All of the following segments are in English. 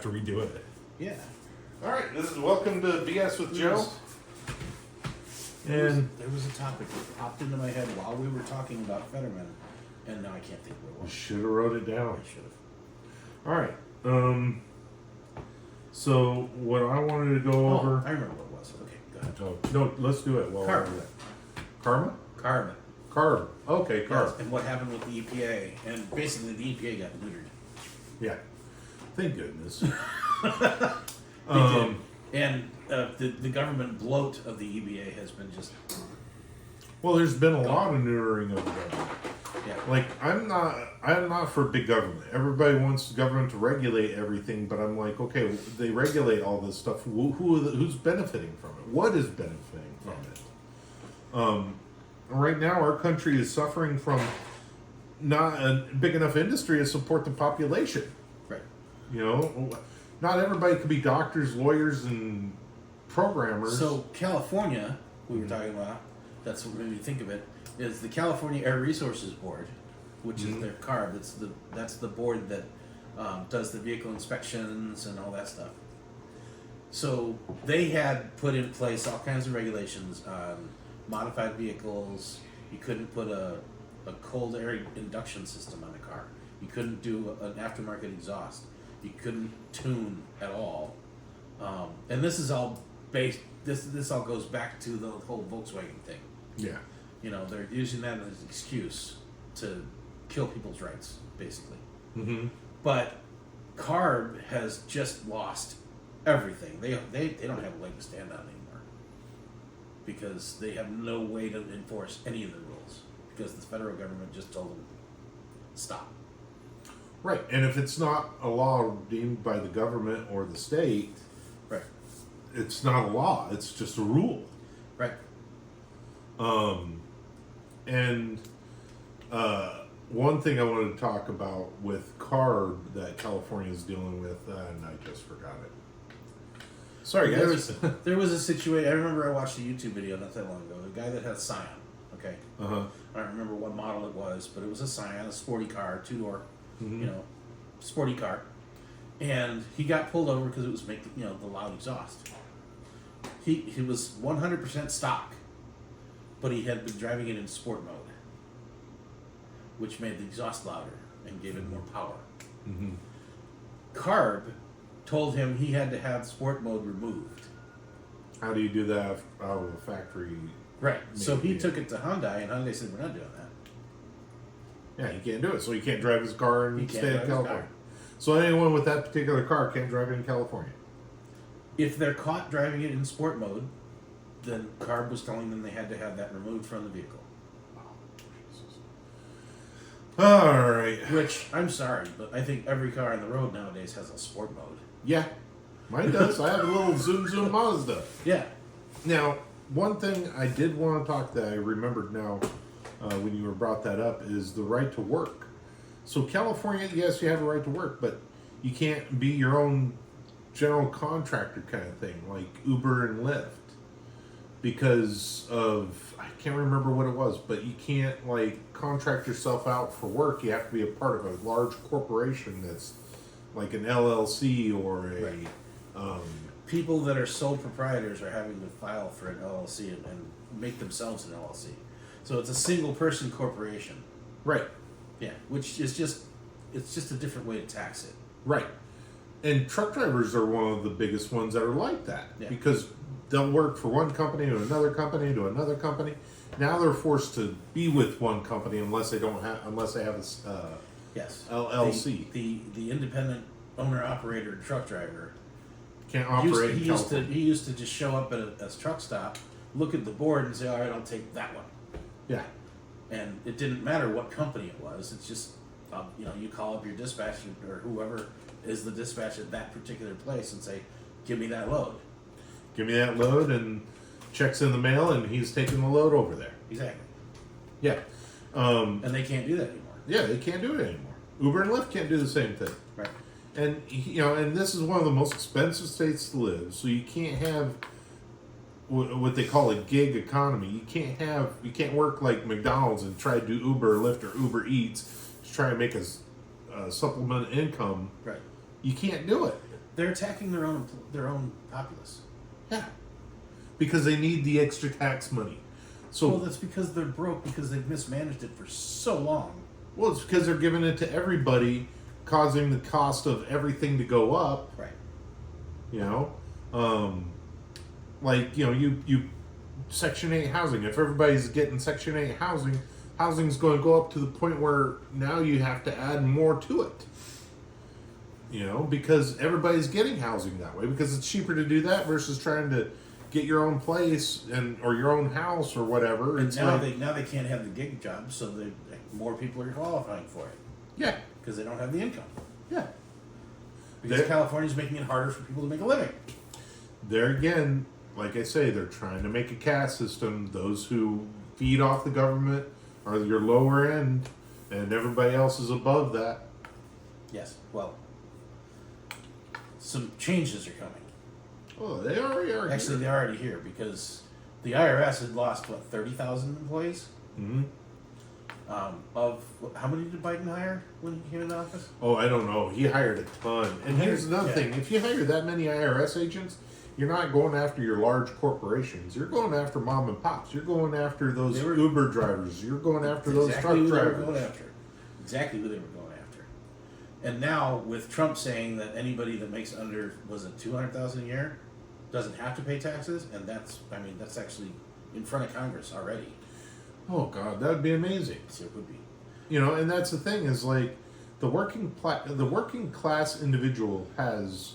to redo it. Yeah. All right, this is Welcome to BS with Joe. And There was a topic that popped into my head while we were talking about Fetterman, and now I can't think what it You was. should have wrote it down. I should have. All right. So what I wanted to go over. I remember what it was. Okay, go ahead. Oh, no, let's do it. While Carb. we're at Karma? Carbon. Carb. Okay, carb. Yes, and what happened with the EPA, and basically the EPA got neutered. Yeah. Thank goodness. They did. And the government bloat of the EPA has been just Well, there's been a lot of neutering of the government. yeah. Like I'm not for big government. Everybody wants the government to regulate everything, but I'm like, okay, they regulate all this stuff. Who's benefiting from it? What is benefiting from it? Right now, our country is suffering from not a big enough industry to support the population. Right. You know, not everybody could be doctors, lawyers, and programmers. So California, we were talking about, that's what made me think of it, is the California Air Resources Board, which is their CARB. That's the board that does the vehicle inspections and all that stuff. So they had put in place all kinds of regulations on modified vehicles. You couldn't put a cold air induction system on a car. You couldn't do an aftermarket exhaust. You couldn't tune at all. And this is all based. This all goes back to the whole Volkswagen thing. yeah. You know, they're using that as an excuse to kill people's rights, basically. Mm-hmm. But CARB has just lost everything. They don't have a leg to stand on anymore because they have no way to enforce any of the rules because the federal government just told them stop. Right, and if it's not a law deemed by the government or the state, Right. it's not a law. It's just a rule. Right. And one thing I wanted to talk about with CARB that California is dealing with, and I just forgot it. Sorry, guys. There was a situation. I remember I watched a YouTube video not that long ago. A guy that had a Scion. Okay. Uh-huh. I don't remember what model it was, but it was a Scion, a sporty car, two-door, Mhm. you know, sporty car. And he got pulled over because it was making, the loud exhaust. He was 100% stock, but he had been driving it in sport mode, which made the exhaust louder and gave it more power. Mm-hmm. CARB told him he had to have sport mode removed. How do you do that out of a factory? Right. So he Maybe. took it to Hyundai, and Hyundai said, "We're not doing that." Yeah, you can't do it. So you can't drive his car He and can't stay drive in his California. car. So anyone with that particular car can't drive in California. If they're caught driving it in sport mode, then CARB was telling them they had to have that removed from the vehicle. All right. Which, I'm sorry, but I think every car on the road nowadays has a sport mode. Yeah, mine does. I have a little Zoom Zoom Mazda. Yeah. Now, one thing I did want to talk that I remembered now when you were brought that up is the right to work. So California, yes, you have a right to work, but you can't be your own general contractor kind of thing, like Uber and Lyft, because of, I can't remember what it was, but you can't like contract yourself out for work. You have to be a part of a large corporation that's like an LLC or a Right. People that are sole proprietors are having to file for an LLC and make themselves an LLC. So it's a single person corporation. right. Yeah. Which is it's just a different way to tax it. Right. And truck drivers are one of the biggest ones that are like that. Yeah. Because they'll work for one company to another company to another company. Now they're forced to be with one company unless they have a Yes. LLC. The independent owner operator truck driver Can't operate in he used California. to just show up at a truck stop, look at the board and say, all right, I'll take that one. Yeah. And it didn't matter what company it was. It's just, you call up your dispatcher or whoever is the dispatch at that particular place and say, give me that load. Give me that load and checks in the mail and he's taking the load over there. Exactly. Yeah. And they can't do that anymore. Yeah, they can't do it anymore. Uber and Lyft can't do the same thing. Right. And and this is one of the most expensive states to live, so you can't have what they call a gig economy. You can't work like McDonald's and try to do Uber or Lyft or Uber Eats to try and make a supplement income. Right. You can't do it. They're attacking their own populace. Yeah. Because they need the extra tax money. So Well, that's because they're broke because they've mismanaged it for so long. well, it's because they're giving it to everybody, causing the cost of everything to go up. Right. You know, like you Section 8 housing. If everybody's getting Section 8 housing, housing's going to go up to the point where now you have to add more to it. You know, because everybody's getting housing that way because it's cheaper to do that versus trying to get your own place or your own house or whatever. And It's now like, they can't have the gig jobs, so more people are qualifying for it yeah, because they don't have the income. yeah. Because California's making it harder for people to make a living. There again, like I say, they're trying to make a caste system. Those who feed off the government are your lower end, and everybody else is above that. Yes. Well, some changes are coming. Oh, they already are. Actually, they're already here because the IRS had lost 30,000 employees. Mm-hmm. Of how many did Biden hire when he came into office? Oh, I don't know. He hired a ton. And here's another Yeah. thing: if you hire that many IRS agents, you're not going after your large corporations. You're going after mom and pops. You're going after those Uber drivers. You're going after those truck who drivers. They were going after. Exactly who they were going after. And now with Trump saying that anybody that makes under $200,000 a year doesn't have to pay taxes, and that's actually in front of Congress already. Oh God, that would be amazing. So it would be. You know, and that's the thing is like the working class individual has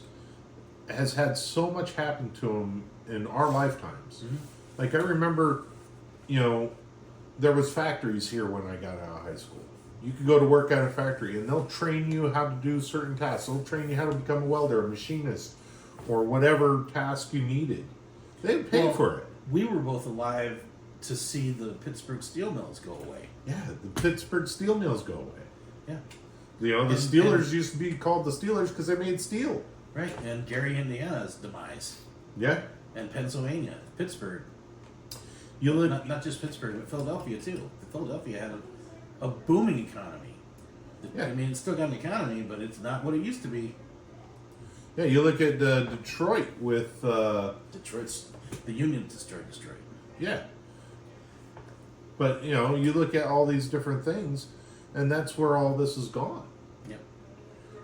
had so much happen to him in our lifetimes. Mm-hmm. Like I remember, there was factories here when I got out of high school. You could go to work at a factory and they'll train you how to do certain tasks. They'll train you how to become a welder, a machinist, or whatever task you needed. They'd pay for it. We were both alive to see the Pittsburgh steel mills go away. Yeah, the Pittsburgh steel mills go away. Yeah. The Steelers used to be called the Steelers because they made steel. Right, and Gary, Indiana's demise. Yeah. And Pennsylvania, Pittsburgh. You live Not just Pittsburgh, but Philadelphia too. Philadelphia had a booming economy. Yeah. I mean, it's still got an economy, but it's not what it used to be. Yeah, you look at Detroit with Detroit's the Union destroyed Detroit. yeah. But you look at all these different things, and that's where all this is gone. Yep.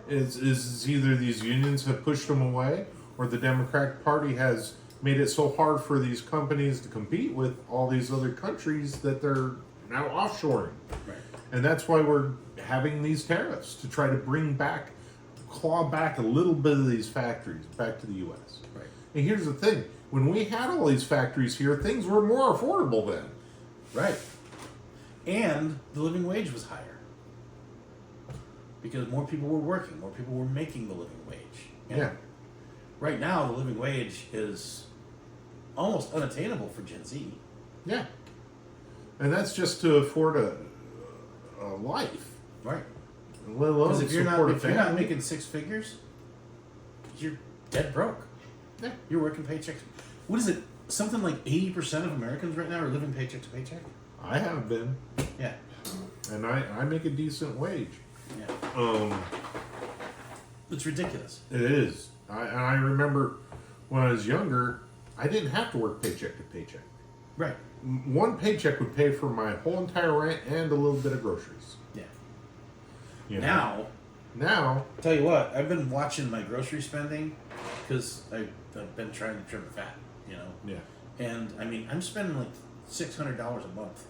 Is either these unions have pushed them away, or the Democratic Party has made it so hard for these companies to compete with all these other countries that they're now offshoring. Right. And that's why we're having these tariffs to try to claw back a little bit of these factories back to the U.S. Right. And here's the thing: when we had all these factories here, things were more affordable then. Right. And the living wage was higher. Because more people were working, more people were making the living wage. And Yeah. right now, the living wage is almost unattainable for Gen Z. Yeah. And that's just to afford a life. Right. Let alone Because if you're support a not family. making six figures, you're dead broke. Yeah. You're working paycheck. What is it? Something like 80% of Americans right now are living paycheck to paycheck. I have been. Yeah. And I make a decent wage. Yeah. It's ridiculous. It is. I remember when I was younger, I didn't have to work paycheck to paycheck. Right. One paycheck would pay for my whole entire rent and a little bit of groceries. Yeah. Now, tell you what, I've been watching my grocery spending because I've been trying to trim the fat, Yeah. And I mean, I'm spending like $600 a month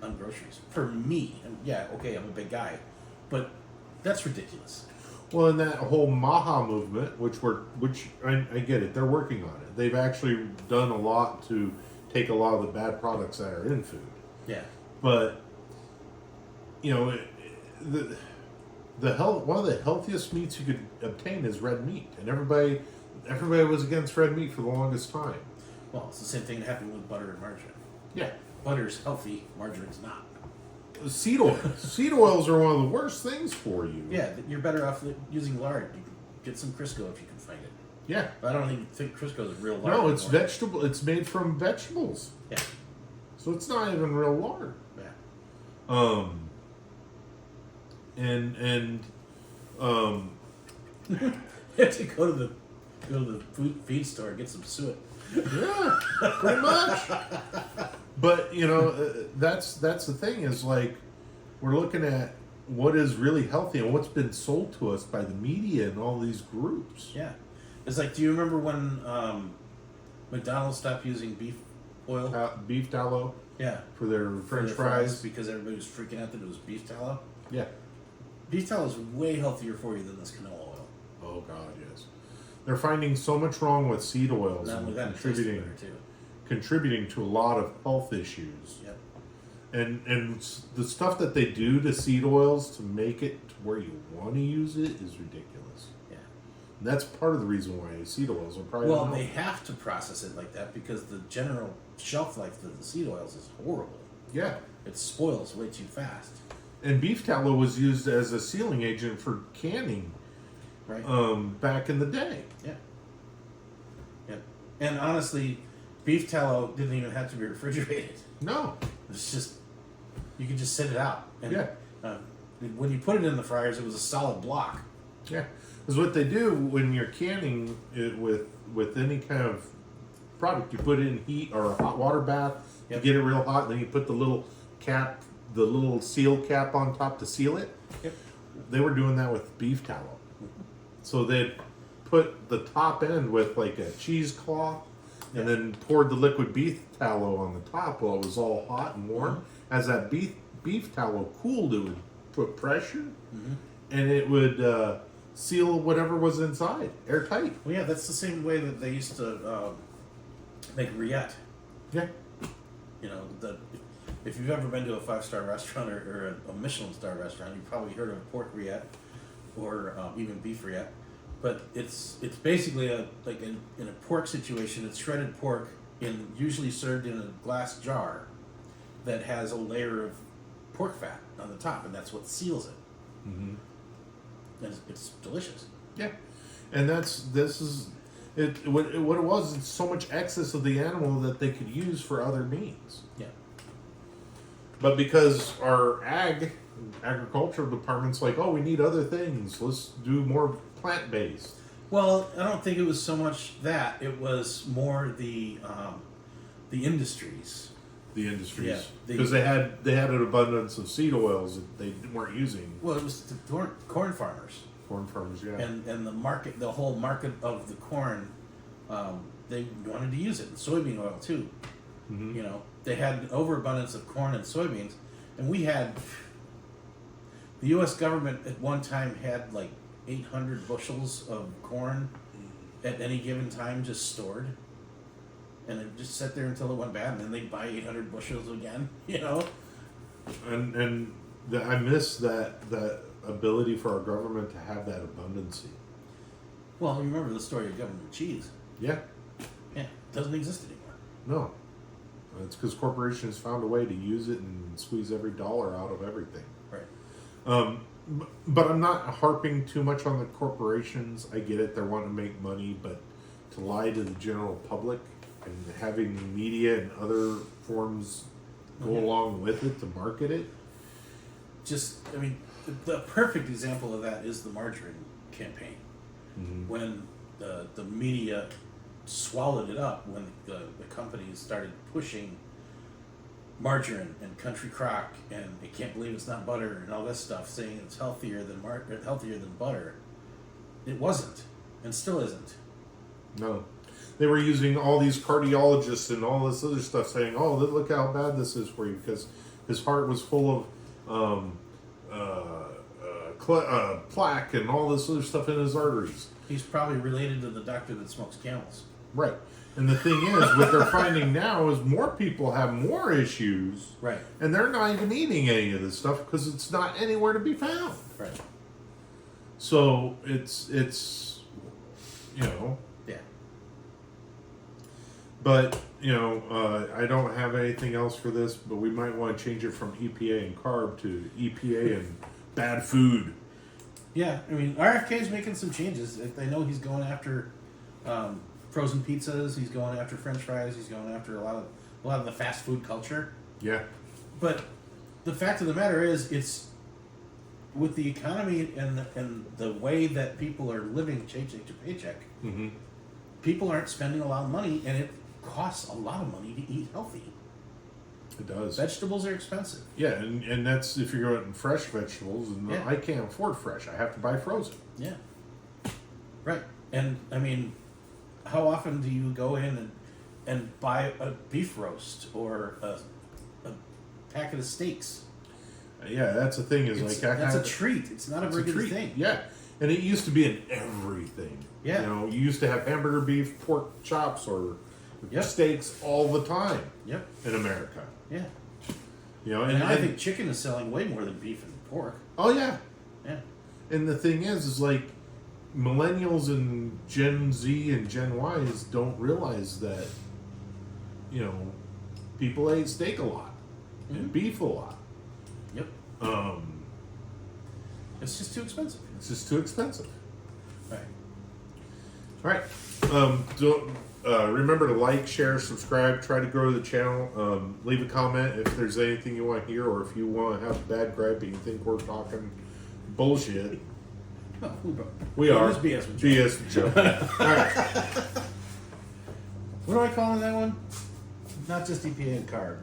on groceries for me. And yeah, okay, I'm a big guy, but that's ridiculous. Well, in that whole Maha movement, which I get it, they're working on it. They've actually done a lot to take a lot of the bad products that are in food. Yeah. But one of the healthiest meats you could obtain is red meat, and everybody was against red meat for the longest time. Well, it's the same thing that happened with butter and margarine. Yeah. Butter's healthy, margarine's not. Seed oils. Seed oils are one of the worst things for you. Yeah, you're better off using lard. You can get some Crisco if you can find it. Yeah. But I don't even think Crisco is real lard. No, it's anymore. vegetable. It's made from vegetables. Yeah. So it's not even real lard. Yeah. have to go to the feed store and get some suet. Yeah, pretty much. But that's the thing is like we're looking at what is really healthy and what's been sold to us by the media and all these groups. Yeah, it's like, do you remember when McDonald's stopped using beef oil? Beef tallow. Yeah, For their French fries. because everybody was freaking out that it was beef tallow. Yeah. Beef tallow is way healthier for you than this canola oil. Oh God, yes. They're finding so much wrong with seed oils Not only and that, it tastes better too. contributing to a lot of health issues. Yep. And the stuff that they do to seed oils to make it to where you want to use it is ridiculous. Yeah. And that's part of the reason why seed oils are probably Well, they have to process it like that because the general shelf life of the seed oils is horrible. Yeah. It spoils way too fast. And beef tallow was used as a sealing agent for canning, Right. back in the day. Yeah. Yeah. And honestly, beef tallow didn't even have to be refrigerated. No. It's just, you could just sit it out. And, Yeah. when you put it in the fryers, it was a solid block. Yeah. Because what they do when you're canning it with any kind of product, you put it in heat or a hot water bath Yep. to get it real hot, and then you put the little cap, the little seal cap on top to seal it. Yep. They were doing that with beef tallow. So they'd put the top end with like a cheesecloth and then poured the liquid beef tallow on the top while it was all hot and warm. As that beef tallow cooled, it would put pressure and it would seal whatever was inside, airtight. Well, yeah, that's the same way that they used to make rillette. Yeah. If you've ever been to a 5-star restaurant or a Michelin star restaurant, you've probably heard of pork rillette or even beef rillette. But it's basically in a pork situation, it's shredded pork usually served in a glass jar that has a layer of pork fat on the top, and that's what seals it. Mm-hmm. And it's delicious. Yeah. And what it was, it's so much excess of the animal that they could use for other means. Yeah. But because our agricultural department's like, oh, we need other things. Let's do more plant-based. Well, I don't think it was so much that. It was more the industries. The industries. Yeah, Because they had an abundance of seed oils that they weren't using. Well, it was the corn farmers. Corn farmers, yeah. And the whole market of the corn, they wanted to use it. And soybean oil, too. Mm-hmm. They had an overabundance of corn and soybeans. And the U.S. government at one time had like 800 bushels of corn at any given time just stored. And it just sat there until it went bad, and then they'd buy 800 bushels again, And I miss that ability for our government to have that abundancy. Well, you remember the story of government cheese. Yeah. Yeah, it doesn't exist anymore. No. It's because corporations found a way to use it and squeeze every dollar out of everything. Right. But I'm not harping too much on the corporations. I get it; they're wanting to make money, but to lie to the general public and having media and other forms go along with it to market it. The perfect example of that is the margarine campaign. Mm-hmm. When the media swallowed it up, when the companies started pushing margarine and country crock and they can't believe it's not butter and all this stuff, saying it's healthier than butter. It wasn't, and still isn't. No. They were using all these cardiologists and all this other stuff saying, oh, look how bad this is for you, because his heart was full of plaque and all this other stuff in his arteries. He's probably related to the doctor that smokes Camels. Right. And the thing is, what they're finding now is more people have more issues. Right. And they're not even eating any of this stuff because it's not anywhere to be found. Right. So it's Yeah. But, I don't have anything else for this, but we might want to change it from EPA and CARB to EPA and bad food. Yeah, RFK is making some changes. I know he's going after frozen pizzas. He's going after French fries. He's going after a lot of the fast food culture. Yeah. But the fact of the matter is, with the economy and the way that people are living paycheck to paycheck, Mm-hmm. people aren't spending a lot of money, and it costs a lot of money to eat healthy. It does. Vegetables are expensive. Yeah, and that's if you're going fresh vegetables, and Yeah. I can't afford fresh. I have to buy frozen. Yeah. Right. And I mean, how often do you go in and buy a beef roast or a packet of steaks? Yeah, that's the thing. Is It's, like that's a treat. It's not a it's a regular treat. thing. Yeah, and it used to be in everything. Yeah. You know, you used to have hamburger beef, pork chops, or Yep. steaks all the time Yep. in America. Yeah. You know, And I think chicken is selling way more than beef and pork. oh yeah, Yeah. and the thing is like millennials and Gen Z and Gen Ys don't realize that, you know, people ate steak a lot and Mhm. beef a lot. Yep. It's just too expensive. It's just too expensive. Right. All right. Don't remember to like, share, subscribe. Try to grow the channel. Leave a comment if there's anything you want to hear, or if you want to have a bad gripe and you think we're talking bullshit. No, We are. It is BS with Joe. BS with Joe. All right. What do I call that one? Not just EPA and CARB.